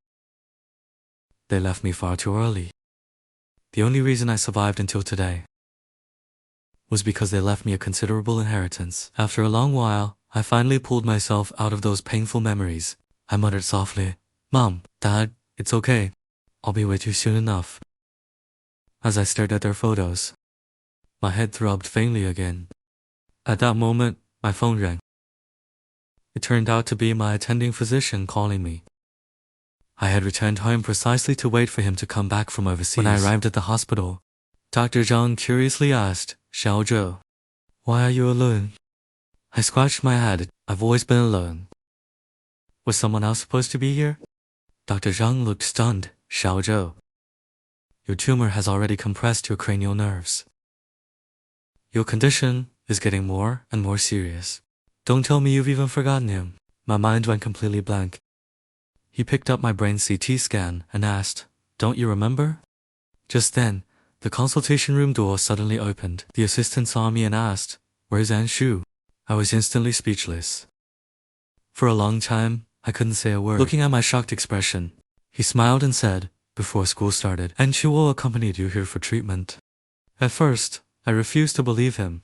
They left me far too early. The only reason I survived until today was because they left me a considerable inheritance. After a long while, I finally pulled myself out of those painful memories. I muttered softly, Mom, Dad, it's okay. I'll be with you soon enough. As I stared at their photos, my head throbbed faintly again. At that moment, my phone rang. It turned out to be my attending physician calling me. I had returned home precisely to wait for him to come back from overseas. When I arrived at the hospital, Dr. Trong curiously asked, Xiao Zhou, why are you alone? I scratched my head. I've always been alone. Was someone else supposed to be here? Dr. Zhang looked stunned. Xiao Zhou, your tumor has already compressed your cranial nerves. Your condition is getting more and more serious. Don't tell me you've even forgotten him. My mind went completely blank. He picked up my brain CT scan and asked, don't you remember? Just then, the consultation room door suddenly opened. The assistant saw me and asked, where's An Shiyu? I was instantly speechless. For a long time, I couldn't say a word. Looking at my shocked expression, he smiled and said, before school started, An Shiyu accompanied you here for treatment. At first, I refused to believe him.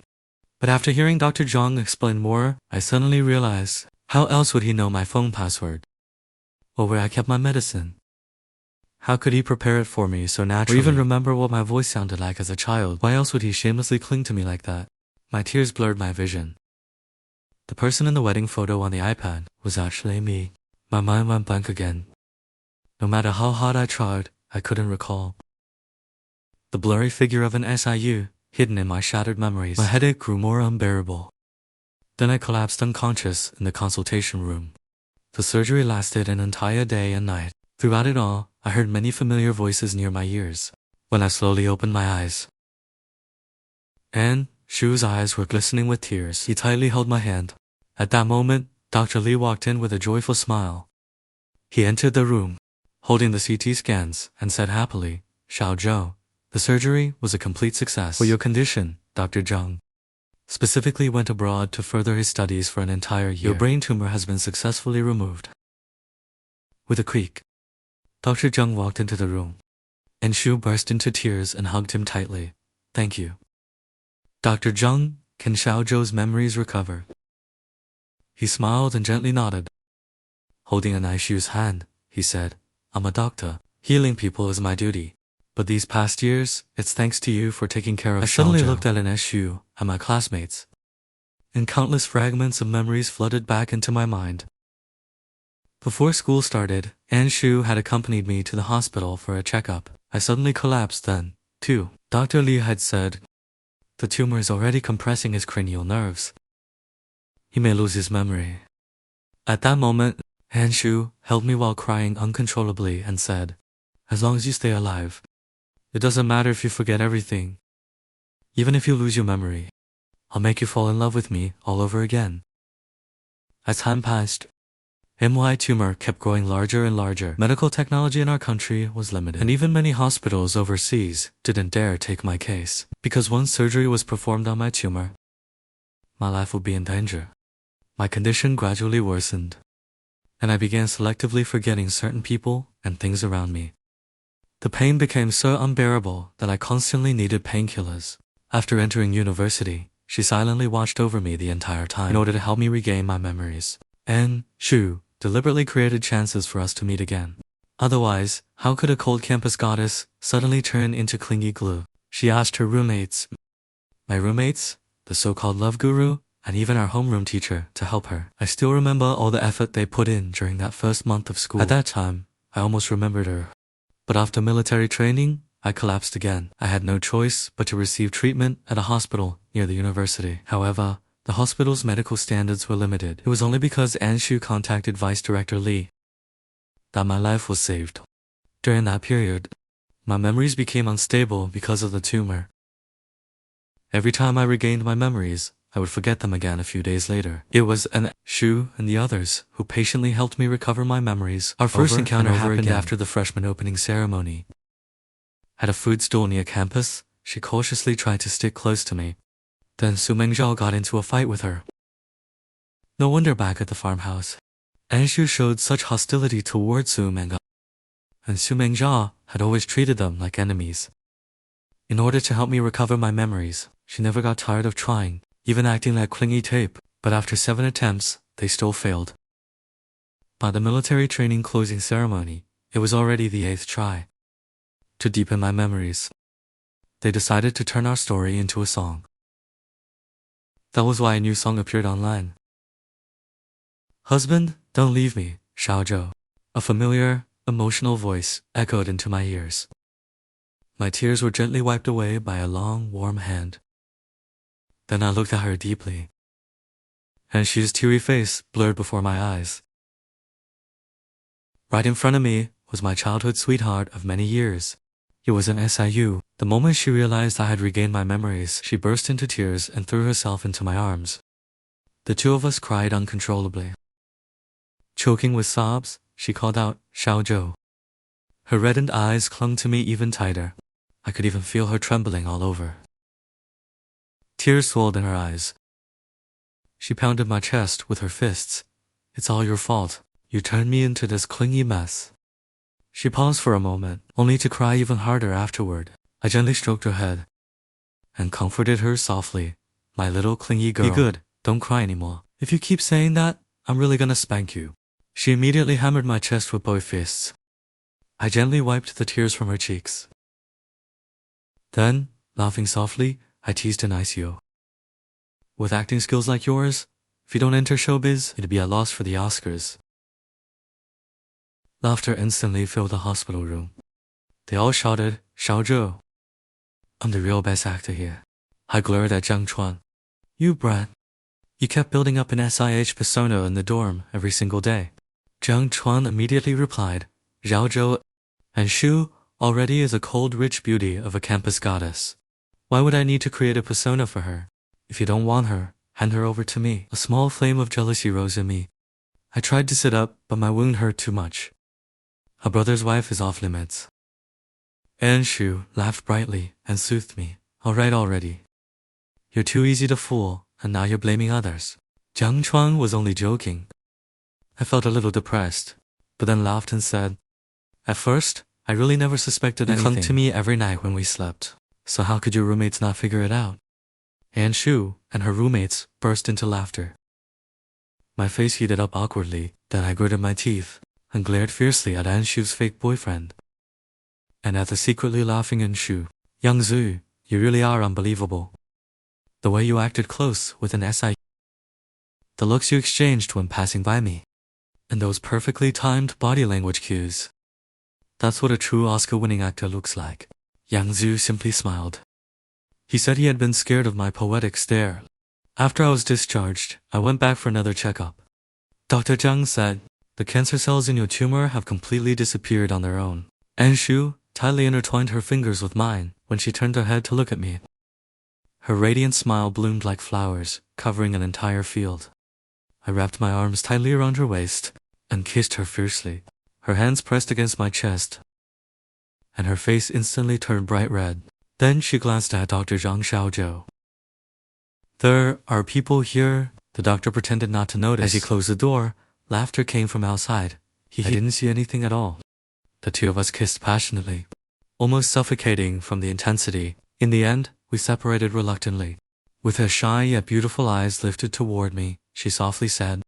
But after hearing Dr. Trong explain more, I suddenly realized, how else would he know my phone password? Or where I kept my medicine? How could he prepare it for me so naturally? Or even remember what my voice sounded like as a child? Why else would he shamelessly cling to me like that? My tears blurred my vision. The person in the wedding photo on the iPad was actually me. My mind went blank again. No matter how hard I tried, I couldn't recall. The blurry figure of an SIU, hidden in my shattered memories. My headache grew more unbearable. Then I collapsed unconscious in the consultation room. The surgery lasted an entire day and night. Throughout it all, I heard many familiar voices near my ears. When I slowly opened my eyes, An Shiyu's eyes were glistening with tears. He tightly held my hand. At that moment, Dr. Lee walked in with a joyful smile. He entered the room, holding the CT scans, and said happily, Xiaozhou, the surgery was a complete success. For your condition, Dr. Zhang specifically went abroad to further his studies for an entire year. Your brain tumor has been successfully removed. With a creak, Dr. Zhang walked into the room. An Shiyu burst into tears and hugged him tightly. Thank you. Dr. Zhang, can Xiaozhou's memories recover? He smiled and gently nodded. Holding An Shiyu's hand, he said, I'm a doctor. Healing people is my duty. But these past years, it's thanks to you for taking care of Xiaozhou. I suddenly looked at An Shiyu and my classmates, and countless fragments of memories flooded back into my mind. Before school started, An Shiyu had accompanied me to the hospital for a checkup. I suddenly collapsed then, too. Dr. Lee had said, the tumor is already compressing his cranial nerves. He may lose his memory. At that moment, An Shiyu held me while crying uncontrollably and said, as long as you stay alive, it doesn't matter if you forget everything. Even if you lose your memory, I'll make you fall in love with me all over again. As time passed, my tumor kept growing larger and larger. Medical technology in our country was limited, and even many hospitals overseas didn't dare take my case. Because once surgery was performed on my tumor, my life would be in danger. My condition gradually worsened, and I began selectively forgetting certain people and things around me. The pain became so unbearable that I constantly needed painkillers. After entering university, she silently watched over me the entire time in order to help me regain my memories. An Shiyu deliberately created chances for us to meet again. Otherwise, how could a cold campus goddess suddenly turn into clingy glue? She asked her roommates, my roommates, the so-called love guru, and even our homeroom teacher to help her. I still remember all the effort they put in during that first month of school. At that time, I almost remembered her. But after military training, I collapsed again. I had no choice but to receive treatment at a hospital near the university. However, the hospital's medical standards were limited. It was only because An Shiyu contacted Vice Director Lee that my life was saved. During that period, my memories became unstable because of the tumor. Every time I regained my memories, I would forget them again a few days later. It was An Shiyu and the others who patiently helped me recover my memories. Our first encounter happened after the freshman opening ceremony. At a food stall near campus, she cautiously tried to stick close to me. Then Su Mengzhao got into a fight with her. No wonder back at the farmhouse, An Shiyu showed such hostility towards Su Mengzhao, and Su Mengzhao had always treated them like enemies. In order to help me recover my memories, she never got tired of trying, even acting like clingy tape, but after 7 attempts, they still failed. By the military training closing ceremony, it was already the 8th try. To deepen my memories, they decided to turn our story into a song. That was why a new song appeared online. Husband, don't leave me, Xiaozhou. A familiar, emotional voice echoed into my ears. My tears were gently wiped away by a long, warm hand. Then I looked at her deeply, and Shiyu's teary face blurred before my eyes. Right in front of me was my childhood sweetheart of many years. He was an SIU. The moment she realized I had regained my memories, she burst into tears and threw herself into my arms. The two of us cried uncontrollably. Choking with sobs, she called out, Xiaozhou. Her reddened eyes clung to me even tighter. I could even feel her trembling all over. Tears swelled in her eyes. She pounded my chest with her fists. It's all your fault. You turned me into this clingy mess. She paused for a moment, only to cry even harder afterward. I gently stroked her head and comforted her softly. My little clingy girl. Be good. Don't cry anymore. If you keep saying that, I'm really gonna spank you. She immediately hammered my chest with both fists. I gently wiped the tears from her cheeks. Then, laughing softly, I teased An Shiyu. With acting skills like yours, if you don't enter showbiz, it'd be a loss for the Oscars. Laughter instantly filled the hospital room. They all shouted, Xiao Zhou. I'm the real best actor here. I glared at Trong. You brat. You kept building up an SIH persona in the dorm every single day. Trong immediately replied, Xiao Zhou and Shu already is a cold rich beauty of a campus goddess. Why would I need to create a persona for her? If you don't want her, hand her over to me. A small flame of jealousy rose in me. I tried to sit up, but my wound hurt too much. A brother's wife is off limits. An Shiyu laughed brightly and soothed me. All right already. You're too easy to fool, and now you're blaming others. Trong was only joking. I felt a little depressed, but then laughed and said, at first, I really never suspected anything. You clung to me every night when we slept. So how could your roommates not figure it out? An Shiyu and her roommates burst into laughter. My face heated up awkwardly, then I gritted my teeth and glared fiercely at An Shiyu's fake boyfriend. And at the secretly laughing An Shiyu. Young Zhu, you really are unbelievable. The way you acted close with an SI. The looks you exchanged when passing by me. And those perfectly timed body language cues. That's what a true Oscar-winning actor looks like. Yang Zhu simply smiled. He said he had been scared of my poetic stare. After I was discharged, I went back for another checkup. Dr. Zhang said, the cancer cells in your tumor have completely disappeared on their own. An Shiyu tightly intertwined her fingers with mine when she turned her head to look at me. Her radiant smile bloomed like flowers, covering an entire field. I wrapped my arms tightly around her waist and kissed her fiercely. Her hands pressed against my chest, and her face instantly turned bright red. Then she glanced at Dr. Zhang Xiaozhou. There are people here. The doctor pretended not to notice. As he closed the door, laughter came from outside. I didn't see anything at all. The two of us kissed passionately, almost suffocating from the intensity. In the end, we separated reluctantly. With her shy yet beautiful eyes lifted toward me, she softly said,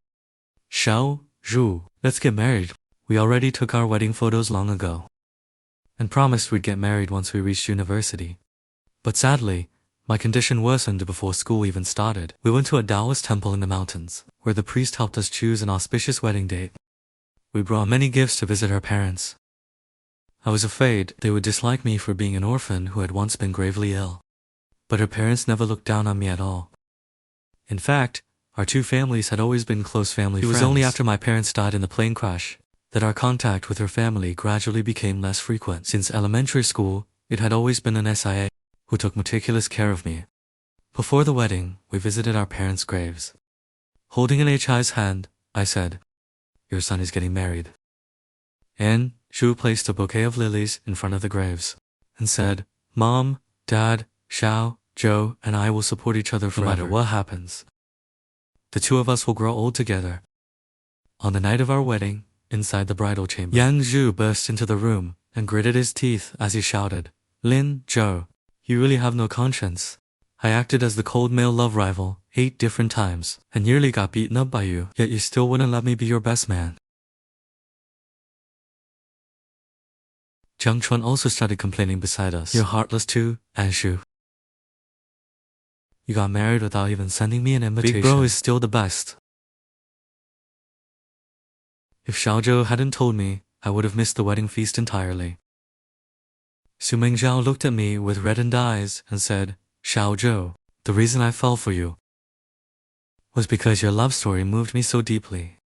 Xiao Zhu, let's get married. We already took our wedding photos long ago and promised we'd get married once we reached university. But sadly, my condition worsened before school even started. We went to a Taoist temple in the mountains, where the priest helped us choose an auspicious wedding date. We brought many gifts to visit her parents. I was afraid they would dislike me for being an orphan who had once been gravely ill. But her parents never looked down on me at all. In fact, our two families had always been close family friends. It was only after my parents died in the plane crash that our contact with her family gradually became less frequent. Since elementary school, it had always been an SIA who took meticulous care of me. Before the wedding, we visited our parents' graves. Holding An Shi's hand, I said, your son is getting married. An Shiyu placed a bouquet of lilies in front of the graves and said, Mom, Dad, Xiao, Zhou, and I will support each other forever. No matter what happens. The two of us will grow old together. On the night of our wedding, inside the bridal chamber, Yang Zhu burst into the room and gritted his teeth as he shouted, Lin Zhou, you really have no conscience. I acted as the cold male love rival 8 different times and nearly got beaten up by you, yet you still wouldn't let me be your best man. Trong also started complaining beside us. You're heartless too, An Shiyu. You got married without even sending me an invitation. Big bro is still the best. If Xiaozhou hadn't told me, I would have missed the wedding feast entirely. Su Mingzhao looked at me with reddened eyes and said, Xiaozhou, the reason I fell for you was because your love story moved me so deeply.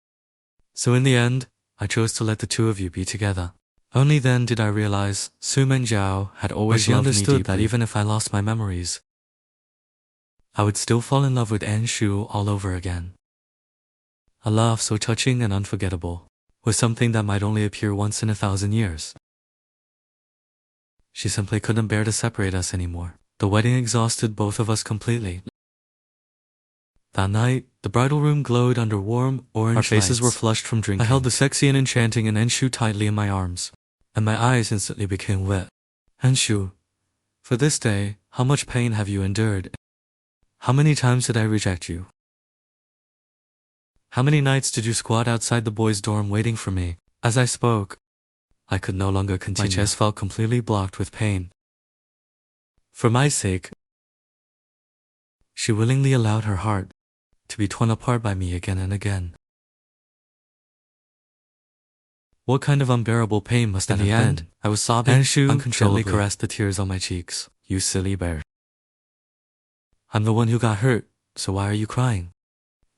So in the end, I chose to let the two of you be together. Only then did I realize Su Mingzhao had always loved me deeply. She understood that even if I lost my memories, I would still fall in love with An Shiyu all over again. A love so touching and unforgettable was something that might only appear once in 1,000 years. She simply couldn't bear to separate us anymore. The wedding exhausted both of us completely. That night, the bridal room glowed under warm, orange Our faces were flushed from drinking. I held the sexy and enchanting An Shiyu tightly in my arms, and my eyes instantly became wet. An Shiyu, for this day, how much pain have you endured? How many times did I reject you? How many nights did you squat outside the boys' dorm waiting for me? As I spoke, I could no longer continue. My chest felt completely blocked with pain. For my sake, she willingly allowed her heart to be torn apart by me again and again. What kind of unbearable pain must that have been? In the end, I was sobbing uncontrollably. Gently caressed the tears on my cheeks. You silly bear. I'm the one who got hurt, so why are you crying?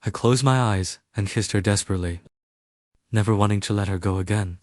I closed my eyes and kissed her desperately, never wanting to let her go again.